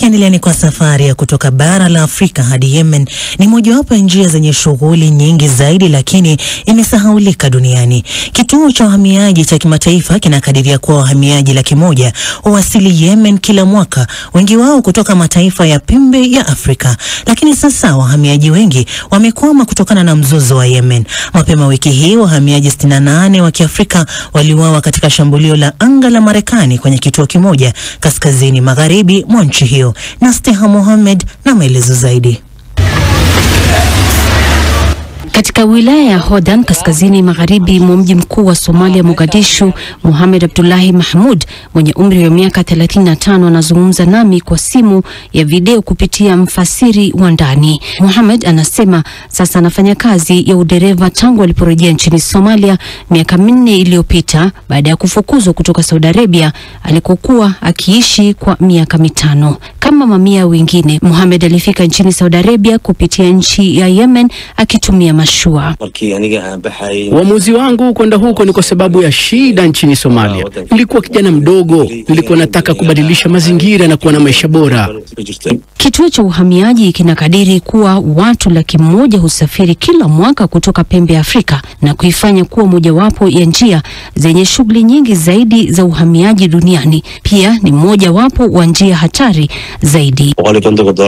Tukiendelea kwa safari ya kutoka bara la Afrika hadi Yemen, ni mojawapo ya njia zenye shughuli nyingi zaidi lakini imesahaulika duniani. Kituo cha uhamiaji cha kimataifa kinakadiria kuwa wahamiaji 100,000 huwasili Yemen kila mwaka, wengi wao kutoka mataifa ya pembe ya Afrika. Lakini sasa wahamiaji wengi wamekwama kutokana na mzozo wa Yemen. Mapema wiki hii wahamiaji 68 wa Kiafrika waliuawa katika shambulio la anga la Marekani kwenye kituo kimoja kaskazini magharibi mwa nchi hiyo. Nasteha Mohamed na maelezo zaidi. Katika wilaya ya Hodan kaskazini magharibi mwa mji mkuu wa Somalia Mogadishu, Mohamed Abdullahi Mahmud mwenye umri wa miaka 35 anazungumza nami kwa simu ya video kupitia mfasiri wa ndani. Mohamed anasema sasa anafanya kazi ya udereva tangu aliporejea nchini Somalia miaka 4 iliyopita baada ya kufukuzwa kutoka Saudi Arabia alikokuwa akiishi kwa miaka 5. Kama mamia wengine, Mohamed alifika nchini Saudi Arabia kupitia nchi ya Yemen akitumia mashua. Uamuzi wangu kwenda huko ni kwa sababu ya shida nchini Somalia. Nilikuwa kijana mdogo, nilikuwa nataka kubadilisha mazingira na kuwa na maisha bora. Kituo cha uhamiaji kinakadiri kuwa watu 100,000 husafiri kila mwaka kutoka pembe ya Afrika na kuifanya kuwa mojawapo ya njia zenye shughuli nyingi zaidi za uhamiaji duniani. Pia ni mojawapo wa njia hatari zaidi.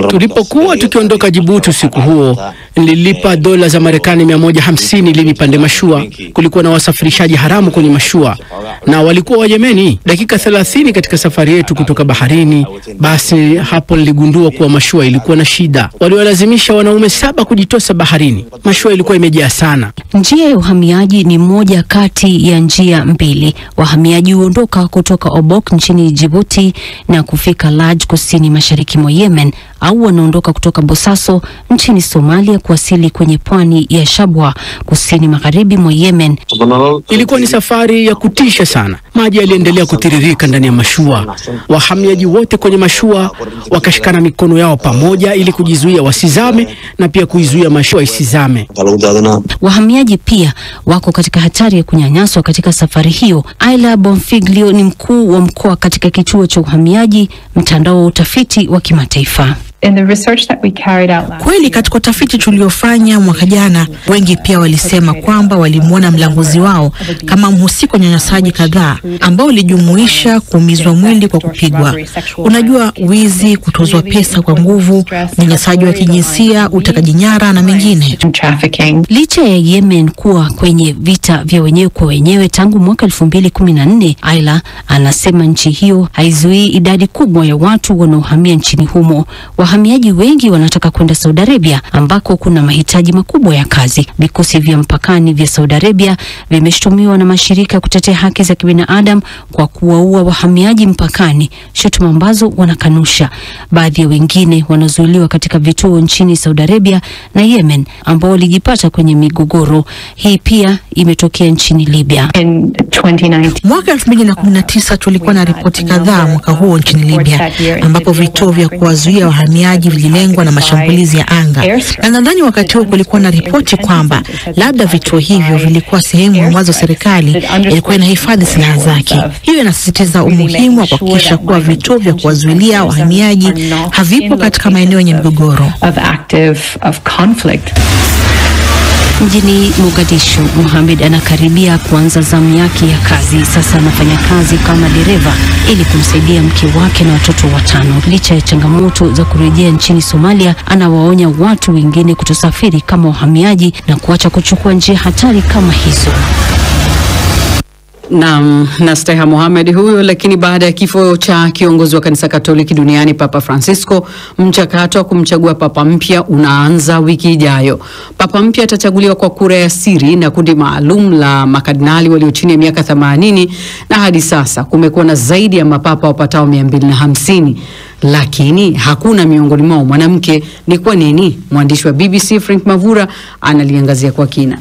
Tulipokuwa tukiondoka Djibouti usiku huo, nililipa dola za Marekani 150 ili nipande mashua. Kulikuwa na wasafirishaji haramu kwenye mashua na walikuwa Wayemeni. Dakika 30 katika safari yetu kutoka baharini, basi hapo niligundua kuwa mashua ilikuwa na shida. Waliwalazimisha wanaume 7 kujitosa baharini. Mashua ilikuwa imejaa sana. Njia ya uhamiaji ni moja kati ya njia 2. Wahamiaji huondoka kutoka Obok nchini Djibouti na kufika Laj kusini mashariki mwa Yemen, au wanaondoka kutoka Bosaso nchini Somalia kuwasili kwenye pwani ya Shabwa kusini magharibi mwa Yemen. Ilikuwa ni safari ya kutisha sana. Maji yaliendelea kutiririka ndani ya mashua. Wahamiaji wote kwenye mashua wakashikana mikono yao pamoja ili kujizuia wasizame na pia kuizuia mashua isizame. Wahamiaji pia wako katika hatari ya kunyanyaswa katika safari hiyo. Ayla Bonfiglio ni mkuu wa mkoa katika kituo cha uhamiaji mtandao wa utafiti wa kimataifa. Kweli katika utafiti tuliofanya mwaka jana, wengi pia walisema kwamba walimwona mlanguzi wao kama mhusika wa unyanyasaji kadhaa ambao ulijumuisha kuumizwa mwili kwa kupigwa. Unajua, wizi, kutozwa pesa kwa nguvu, unyanyasaji wa kijinsia, utekaji nyara na mengine. Licha ya Yemen kuwa kwenye vita vya wenyewe kwa wenyewe tangu mwaka 2014, Ayla anasema nchi hiyo haizuii idadi kubwa ya watu wanaohamia nchini humo. Wahamiaji wengi wanataka kwenda Saudi Arabia ambako kuna mahitaji makubwa ya kazi. Vikosi vya mpakani vya Saudi Arabia vimeshtumiwa na mashirika ya kutetea haki za kibinadamu kwa kuwaua wahamiaji mpakani, shutuma ambazo wanakanusha. Baadhi ya wengine wanazuiliwa katika vituo nchini Saudi Arabia na Yemen ambao walijipata kwenye migogoro. Hii pia imetokea nchini Libya. Mwaka 2019 tulikuwa na ripoti kadhaa mwaka huo nchini Libya ambapo vituo vya kuwazuia wahamiaji vililengwa na mashambulizi ya anga. Na nadhani wakati huo kulikuwa na ripoti kwamba labda vituo hivyo vilikuwa sehemu ambazo serikali ilikuwa inahifadhi silaha zake. Hiyo inasisitiza umuhimu wa kuhakikisha kuwa vituo vya kuwazuilia wahamiaji havipo katika maeneo yenye mgogoro. Mjini Mogadishu, Mohamed anakaribia kuanza zamu yake ya kazi. Sasa anafanya kazi kama dereva ili kumsaidia mke wake na watoto 5. Licha ya changamoto za kurejea nchini Somalia, anawaonya watu wengine kutosafiri kama wahamiaji na kuacha kuchukua njia hatari kama hizo. Naam, Nasteha Mohamed huyo. Lakini baada ya kifo cha kiongozi wa kanisa Katoliki duniani Papa Francisco, mchakato wa kumchagua papa mpya unaanza wiki ijayo. Papa mpya atachaguliwa kwa kura ya siri na kundi maalum la makardinali walio chini ya miaka 80, na hadi sasa kumekuwa na zaidi ya mapapa wapatao 250. Lakini hakuna miongoni mwao mwanamke. Ni kwa nini? Mwandishi wa BBC Frank Mavura analiangazia kwa kina.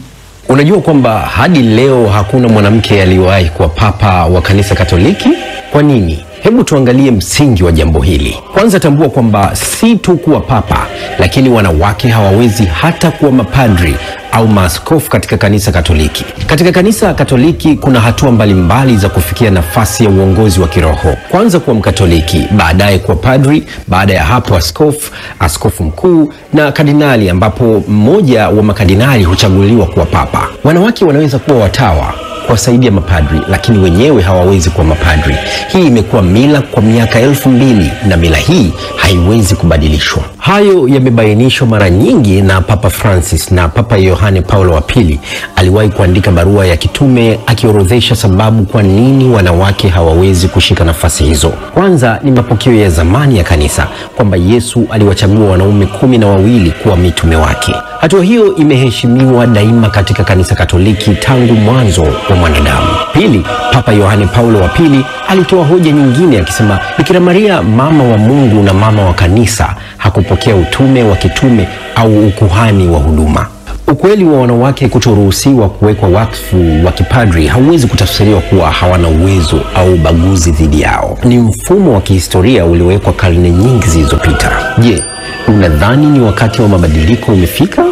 Unajua kwamba hadi leo hakuna mwanamke aliyewahi kuwa papa wa kanisa Katoliki? Kwa nini? Hebu tuangalie msingi wa jambo hili. Kwanza tambua kwamba si tu kuwa papa, lakini wanawake hawawezi hata kuwa mapadri au maaskofu katika kanisa Katoliki. Katika kanisa Katoliki kuna hatua mbalimbali za kufikia nafasi ya uongozi wa kiroho. Kwanza kuwa Mkatoliki, baadaye kuwa padri, baada ya hapo askofu, askofu mkuu na kardinali, ambapo mmoja wa makardinali huchaguliwa kuwa papa. Wanawake wanaweza kuwa watawa kuwasaidia mapadri, lakini wenyewe hawawezi kuwa mapadri. Hii imekuwa mila kwa miaka 2000 na mila hii haiwezi kubadilishwa. Hayo yamebainishwa mara nyingi na Papa Francis, na Papa Yohane Paulo wa Pili aliwahi kuandika barua ya kitume akiorodhesha sababu kwa nini wanawake hawawezi kushika nafasi hizo. Kwanza ni mapokeo ya zamani ya kanisa kwamba Yesu aliwachagua wanaume 12 kuwa mitume wake. Hatua hiyo imeheshimiwa daima katika kanisa Katoliki tangu mwanzo wa mwanadamu. Pili, Papa Yohane Paulo wa Pili alitoa hoja nyingine akisema Bikira Maria, mama wa Mungu na mama wa kanisa, hakupokea utume wa kitume au ukuhani wa huduma. Ukweli wa wanawake kutoruhusiwa kuwekwa wakfu wa kipadri hauwezi kutafsiriwa kuwa hawana uwezo au ubaguzi dhidi yao. Ni mfumo wa kihistoria uliowekwa karne nyingi zilizopita. Je, unadhani ni wakati wa mabadiliko umefika?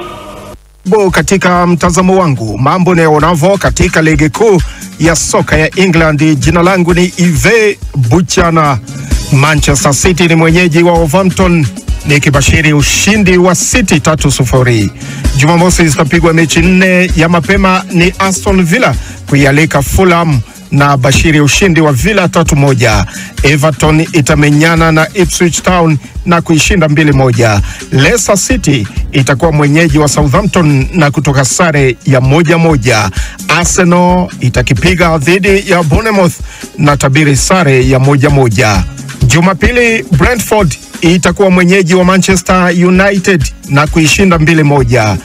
Katika mtazamo wangu, mambo nayaonavyo katika ligi kuu ya soka ya England, jina langu ni Ive Buchana. Manchester City ni mwenyeji wa Wolverhampton, nikibashiri ushindi wa City 3-0. Jumamosi zitapigwa mechi 4 ya mapema, ni Aston Villa kuialika Fulham na bashiri ushindi wa Villa 3-1. Everton itamenyana na Ipswich Town na kuishinda 2-1. Leicester City itakuwa mwenyeji wa Southampton na kutoka sare ya 1-1. Arsenal itakipiga dhidi ya Bournemouth na tabiri sare ya 1-1. Jumapili Brentford itakuwa mwenyeji wa Manchester United na kuishinda 2-1.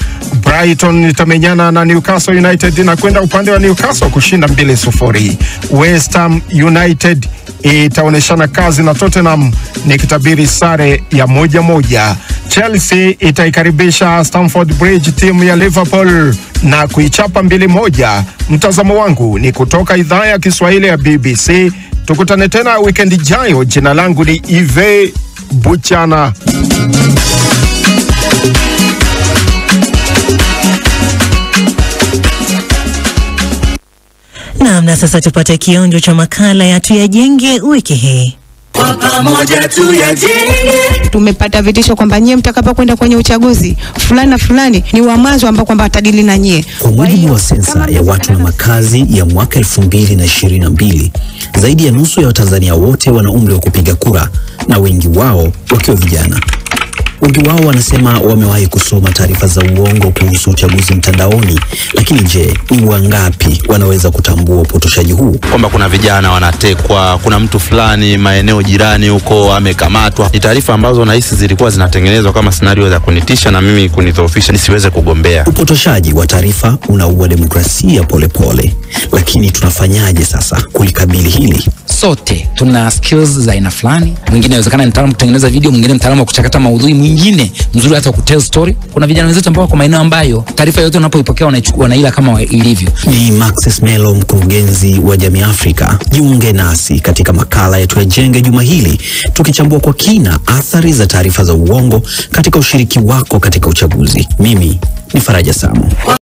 Brighton itamenyana na Newcastle United na kwenda upande wa Newcastle kushinda 2-0. West Ham United itaoneshana kazi na Tottenham, nikitabiri sare ya 1-1. Chelsea itaikaribisha Stamford Bridge timu ya Liverpool na kuichapa 2-1. Mtazamo wangu ni kutoka idhaa ya Kiswahili ya BBC. Tukutane tena weekend ijayo. Jina langu ni Ive Buchana. Na sasa tupate kionjo cha makala ya Tuyajenge wiki hii. Kwa pamoja tuyajenge. Tumepata vitisho kwamba nyie mtakapokwenda kwenye uchaguzi fulani na fulani ni uamuzi ambao kwamba atadili na nyie. Kwa mujibu wa sensa ya watu na makazi ya mwaka 2022, zaidi ya nusu ya Watanzania wote wana umri wa kupiga kura, na wengi wao wakiwa vijana. Wengi wao wanasema wamewahi kusoma taarifa za uongo kuhusu uchaguzi mtandaoni, lakini je, ni wangapi wanaweza kutambua upotoshaji huu? Kwamba kuna vijana wanatekwa, kuna mtu fulani maeneo jirani huko amekamatwa. Ni taarifa ambazo nahisi zilikuwa zinatengenezwa kama scenario za kunitisha na mimi kunidhoofisha nisiweze kugombea. Upotoshaji wa taarifa unaua demokrasia polepole. Lakini tunafanyaje sasa kulikabili hili? Sote tuna skills za aina fulani. Mwingine inawezekana ni mtaalamu kutengeneza video, mwingine mtaalamu wa kuchakata maudhui, mwingine mzuri hata kutell story. Kuna vijana wenzetu ambao kwa maeneo ambayo taarifa yote unapoipokea wanaichukua na ila kama ilivyo. Ni Maxis Melo, mkurugenzi wa Jamii Afrika. Jiunge nasi katika makala ya Tuyajenge juma hili, tukichambua kwa kina athari za taarifa za uongo katika ushiriki wako katika uchaguzi. Mimi ni Faraja Samu.